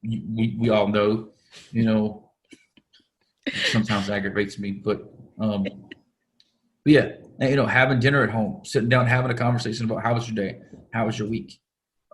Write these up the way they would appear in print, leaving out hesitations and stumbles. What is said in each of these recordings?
we all know, you know, sometimes aggravates me, but yeah, and, you know, having dinner at home, sitting down, having a conversation about how was your day, how was your week.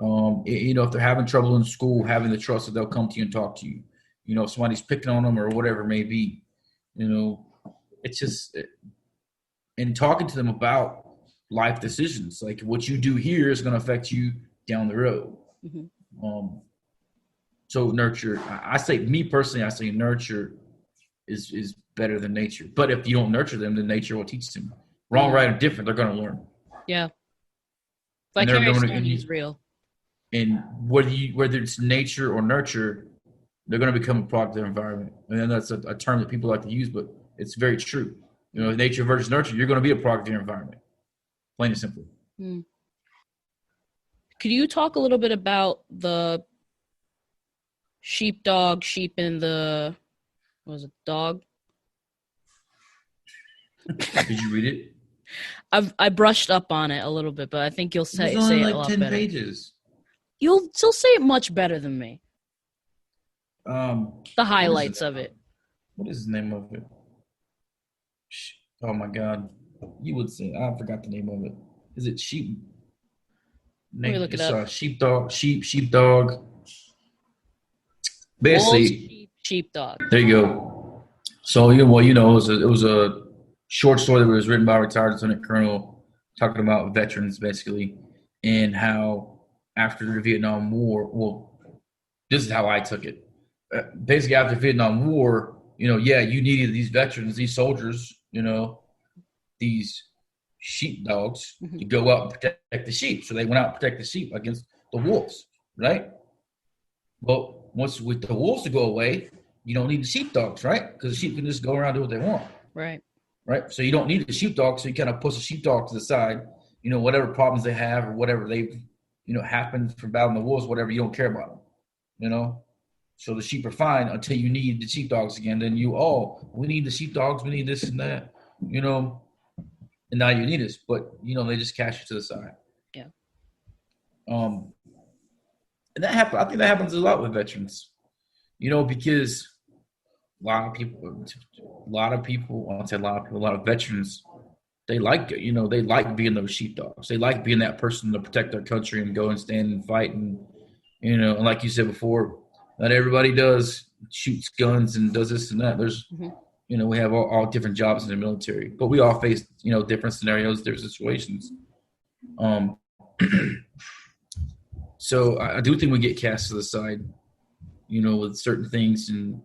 You know, if they're having trouble in school, having the trust that they'll come to you and talk to you. You know, if somebody's picking on them or whatever it may be, you know, it's just and talking to them about life decisions, like what you do here is going to affect you down the road. So nurture. I say, me personally, I say nurture is better than nature. But if you don't nurture them, then nature will teach them. Wrong, right, or different, they're going to learn. Yeah. And they're Vicarious going learning is real. And whether it's nature or nurture, they're going to become a product of their environment. And then that's a term that people like to use, but it's very true. You know, nature versus nurture, you're going to be a product of your environment. Plain and simple. Could you talk a little bit about the sheep and the, what was it, dog? Did you read it? I brushed up on it a little bit, but I think you'll say it like a lot 10 better. pages. You'll still say it much better than me. The highlights of it. What is the name of it? Oh my God. You would say, I forgot the name of it. Is it sheep? Let me look it up. Sheepdog. Basically, sheepdog. There you go. So, it was a short story that was written by a retired lieutenant colonel talking about veterans, basically, and how after the Vietnam War, well, this is how I took it. Basically, after the Vietnam War, you needed these veterans, these soldiers, these sheepdogs to go out and protect the sheep. So they went out and protect the sheep against the wolves, right? Well, once with the wolves to go away, you don't need the sheepdogs, right? Because the sheep can just go around and do what they want. Right. So you don't need the sheepdog, so you kind of push the sheepdog to the side. Whatever problems they have or whatever they've, happened from battling the wolves, whatever, you don't care about them, So the sheep are fine until you need the sheepdogs again. Then we need the sheepdogs, we need this and that, and now you need us. But, they just cash you to the side. Yeah. And that happens. I think that happens a lot with veterans, because a lot of veterans, they like being those sheepdogs. They like being that person to protect their country and go and stand and fight. And, and like you said before, not everybody shoots guns and does this and that. There's, we have all different jobs in the military, but we all face, different scenarios, different situations. So I do think we get cast to the side, with certain things and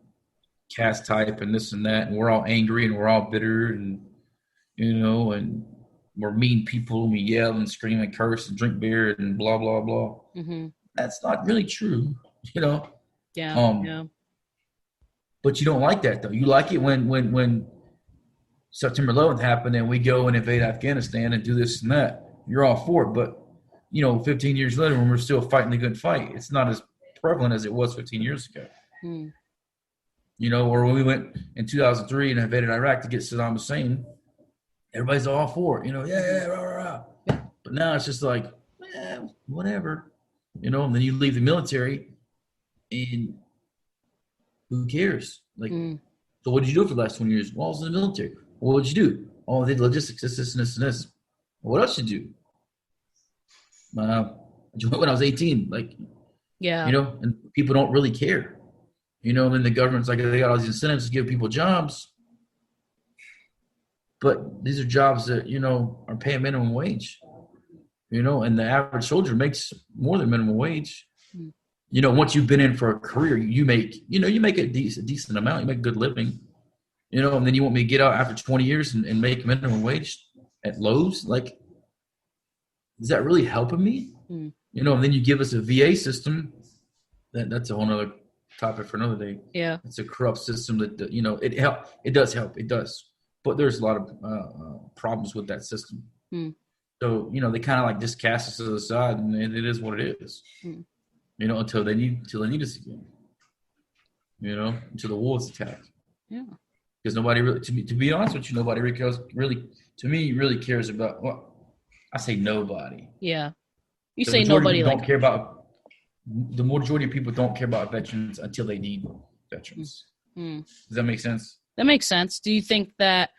cast type and this and that, and we're all angry and we're all bitter and, and we're mean people and we yell and scream and curse and drink beer and blah, blah, blah. That's not really true, Yeah. Yeah. But you don't like that though. You like it when September 11th happened and we go and invade Afghanistan and do this and that. You're all for it, but 15 years later, when we're still fighting the good fight, it's not as prevalent as it was 15 years ago. Or when we went in 2003 and invaded Iraq to get Saddam Hussein, everybody's all for it. Yeah, rah, rah, rah. But now it's just like, whatever. And then you leave the military, and who cares? Like, So what did you do for the last 20 years? Well, I was in the military. Well, what did you do? Oh, I did logistics, this, and this, and this. Well, what else did you do? I joined when I was 18, and people don't really care, and then the government's like, they got all these incentives to give people jobs, but these are jobs that, are paying minimum wage, and the average soldier makes more than minimum wage. Once you've been in for a career, you make a decent amount, you make a good living, and then you want me to get out after 20 years and make minimum wage at Lowe's, like, is that really helping me? And then you give us a VA system. That's a whole other topic for another day. Yeah. It's a corrupt system that, it does help. It does. But there's a lot of problems with that system. So, they kind of like just cast us to the side, and it is what it is. Until they need us again. Until the war is attacked. Yeah. Because nobody really, to be honest with you, nobody really cares about, well, I say nobody. Yeah. You say nobody don't care about. the majority of people don't care about veterans until they need veterans. Mm-hmm. Does that make sense? That makes sense. Do you think that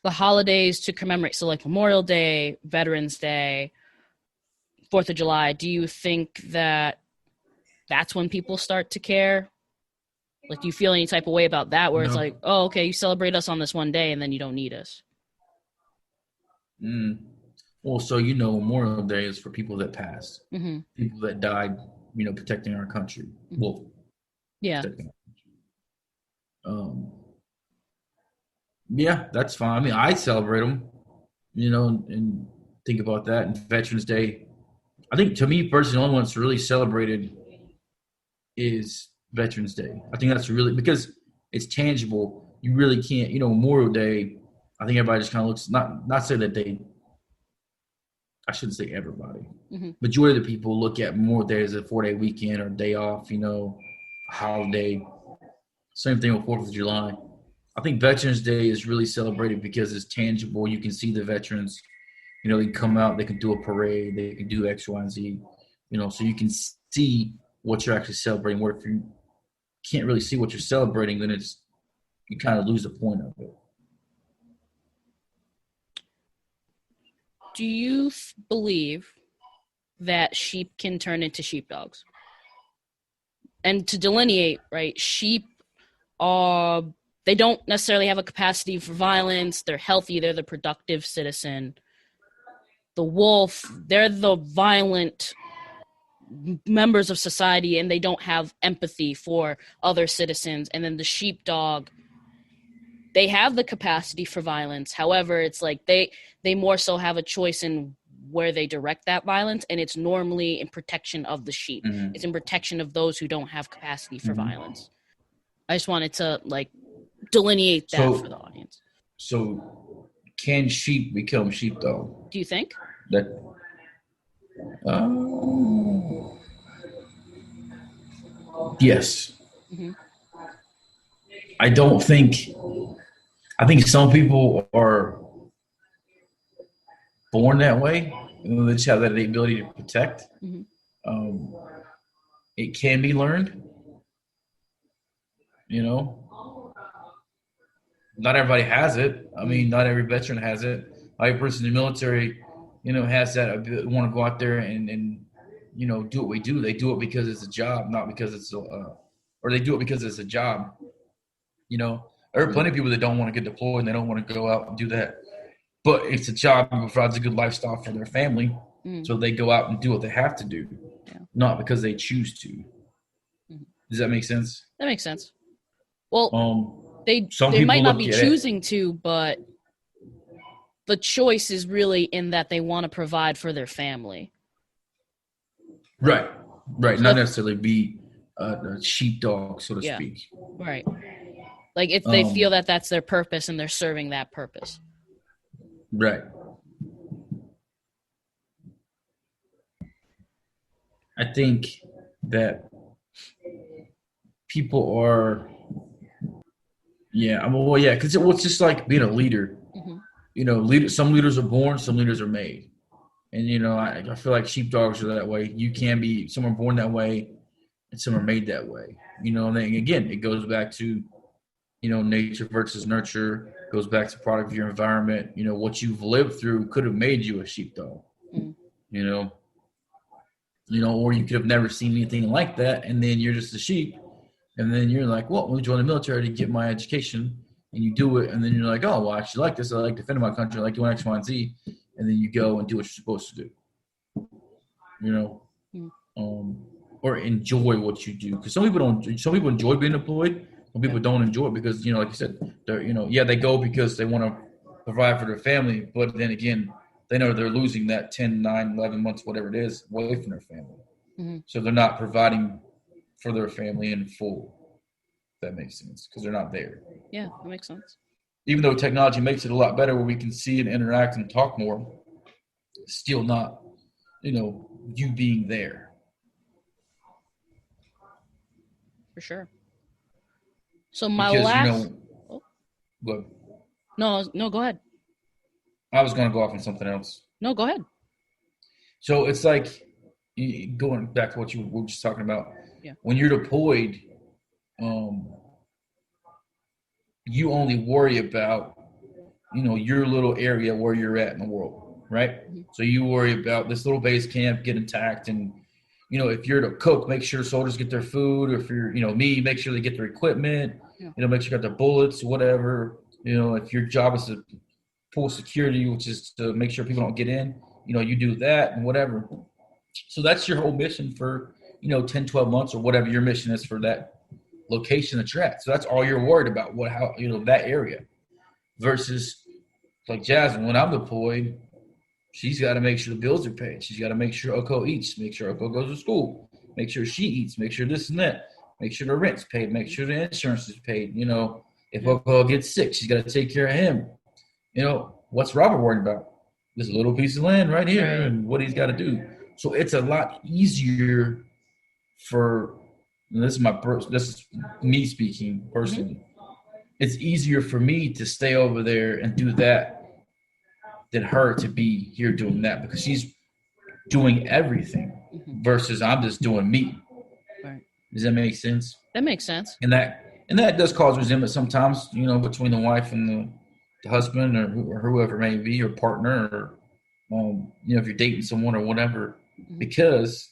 the holidays to commemorate, so like Memorial Day, Veterans Day, 4th of July, do you think that that's when people start to care? Like, do you feel any type of way about that where it's No. like, oh, okay, you celebrate us on this one day and then you don't need us? Well, so Memorial Day is for people that passed, Mm-hmm. people that died, protecting our country. Well, Yeah. protecting. Yeah, that's fine. I mean, I celebrate them, and think about that. And Veterans Day, I think to me personally, the only one that's really celebrated is Veterans Day. I think that's really because it's tangible. You really can't, Memorial Day. I think everybody just kind of looks not say that they. I shouldn't say everybody. Mm-hmm. Majority of the people look at Memorial Day as a 4-day weekend or day off, holiday. Same thing with 4th of July. I think Veterans Day is really celebrated because it's tangible. You can see the veterans. They can come out, they can do a parade, they can do X, Y, and Z. So you can see what you're actually celebrating. Where if you can't really see what you're celebrating, then you kind of lose the point of it. Do you believe that sheep can turn into sheepdogs? And to delineate, right, sheep are, they don't necessarily have a capacity for violence. They're healthy. They're the productive citizen. The wolf, they're the violent members of society, and they don't have empathy for other citizens. And then the sheepdog, they have the capacity for violence. However, it's like they more so have a choice in where they direct that violence, and it's normally in protection of the sheep. Mm-hmm. It's in protection of those who don't have capacity for violence. I just wanted to delineate that for the audience. So can sheep become sheepdog? Do you think? Yes. Mm-hmm. I think some people are born that way. They just have that ability to protect. Mm-hmm. It can be learned. Not everybody has it. I mean, not every veteran has it. Every person in the military, has that want to go out there and do what we do. They do it because it's a job, not because it's or they do it because it's a job. There are plenty of people that don't want to get deployed and they don't want to go out and do that. But it's a job that provides a good lifestyle for their family. So they go out and do what they have to do, not because they choose to. Does that make sense? That makes sense. Well, they people might not be look at choosing to, but the choice is really in that they want to provide for their family. Right. Not necessarily be a sheepdog, so to speak. Right. Like if they feel that that's their purpose and they're serving that purpose. Right. I think that people are, because it's just like being a leader. Mm-hmm. Some leaders are born, some leaders are made. And, I feel like sheepdogs are that way. Some are born that way and some are made that way. And then again, it goes back to, nature versus nurture, goes back to product of your environment. What you've lived through could have made you a sheepdog, or you could have never seen anything like that. And then you're just a sheep. And then you're like, well, let me join the military to get my education. And you do it. And then you're like, oh, well, I actually like this. I like defending my country. I like doing X, Y, and Z. And then you go and do what you're supposed to do, or enjoy what you do. Because some people enjoy being deployed. Some people don't enjoy it because, like you said, they're, they go because they want to provide for their family. But then again, they know they're losing that 10, 9, 11 months, whatever it is, away from their family. Mm-hmm. So they're not providing for their family in full. If that makes sense, because they're not there. Yeah, that makes sense. Even though technology makes it a lot better where we can see and interact and talk more, it's still not, you being there. For sure. So last... Go ahead. No, go ahead. I was going to go off on something else. No, go ahead. So it's like going back to what you were just talking about. Yeah. When you're deployed, um, you only worry about your little area where you're at in the world, right? Mm-hmm. So you worry about this little base camp getting attacked, and if you're the cook, make sure soldiers get their food. Or if you're me, make sure they get their equipment. Yeah. Make sure you got their bullets, whatever. If your job is to pull security, which is to make sure people don't get in, you do that and whatever. So that's your whole mission for 10, 12 months or whatever your mission is for that location that you're at. So that's all you're worried about, how that area. Versus like Jasmine, when I'm deployed, she's got to make sure the bills are paid. She's got to make sure Oko eats, make sure Oko goes to school, make sure she eats, make sure this and that, make sure the rent's paid, make sure the insurance is paid. If Oko gets sick, she's got to take care of him. What's Robert worried about? This little piece of land right here and what he's got to do. So it's a lot easier this is me speaking personally. Mm-hmm. It's easier for me to stay over there and do that than her to be here doing that, because she's doing everything versus I'm just doing me. Right. Does that make sense? That makes sense. And that does cause resentment sometimes, between the wife and the husband or whoever it may be, or partner, or if you're dating someone or whatever, because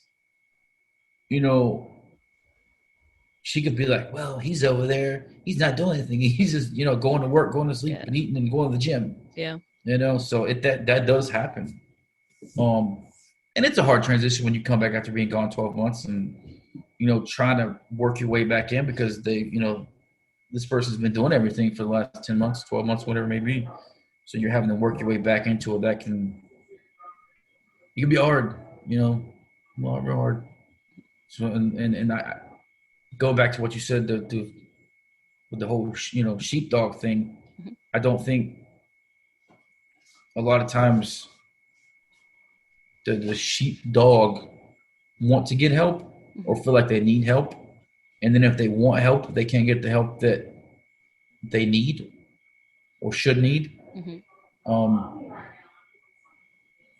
she could be like, well, he's over there. He's not doing anything. He's just, going to work, going to sleep, and eating and going to the gym. Yeah. So that does happen. And it's a hard transition when you come back after being gone 12 months and, trying to work your way back in, because they, this person's been doing everything for the last 10 months, 12 months, whatever it may be. So you're having to work your way back into it. It can be hard, real hard. So, and I go back to what you said, with the whole, sheepdog thing. Mm-hmm. I don't think a lot of times the sheepdog want to get help or feel like they need help. And then if they want help, they can't get the help that they need or should need. Mm-hmm.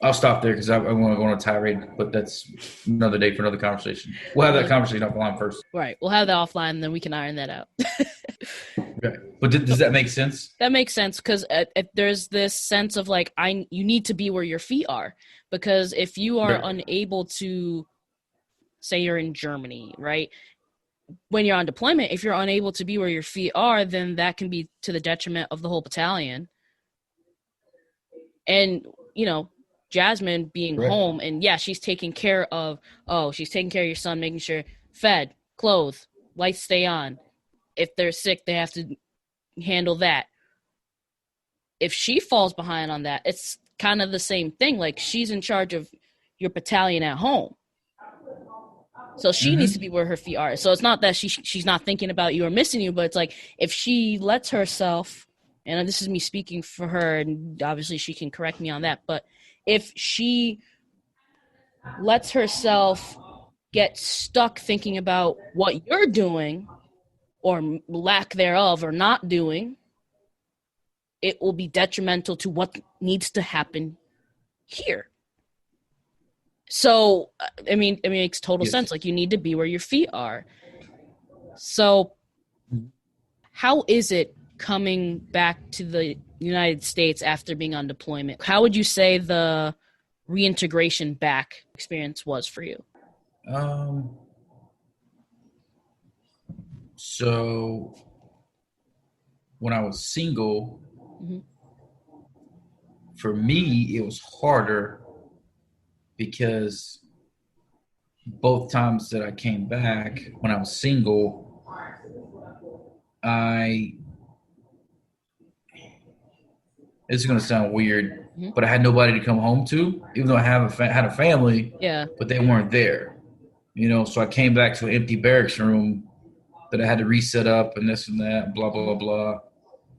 I'll stop there because I want to go on a tirade, but that's another day for another conversation. We'll have that conversation offline first. Right. We'll have that offline, and then we can iron that out. Okay. But does that make sense? That makes sense, because there's this sense of like, you need to be where your feet are, because if you are unable to, say you're in Germany, right? When you're on deployment, if you're unable to be where your feet are, then that can be to the detriment of the whole battalion. And, Jasmine being home, and she's taking care of your son, making sure fed, clothed, lights stay on. If they're sick, they have to handle that. If she falls behind on that, it's kind of the same thing. Like, she's in charge of your battalion at home. So she needs to be where her feet are. So it's not that she's not thinking about you or missing you, but it's like, if she lets herself, and this is me speaking for her, and obviously she can correct me on that, but if she lets herself get stuck thinking about what you're doing or lack thereof or not doing, it will be detrimental to what needs to happen here. So, I mean, it makes total sense. Like, you need to be where your feet are. So how is it coming back to the United States after being on deployment? How would you say the reintegration back experience was for you? So when I was single, for me, it was harder because both times that I came back when I was single, it's going to sound weird, but I had nobody to come home to, even though I had a family, but they weren't there, so I came back to an empty barracks room that I had to reset up and this and that, blah, blah, blah,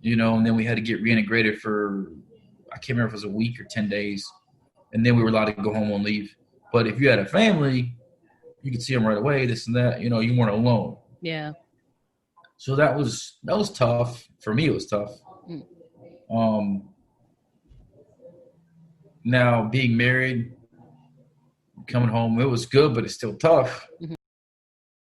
and then we had to get reintegrated for, I can't remember if it was a week or 10 days, and then we were allowed to go home on leave. But if you had a family, you could see them right away, this and that, you weren't alone. Yeah. So that was tough. For me, it was tough. Now being married, coming home. It was good, but it's still tough. Mhm.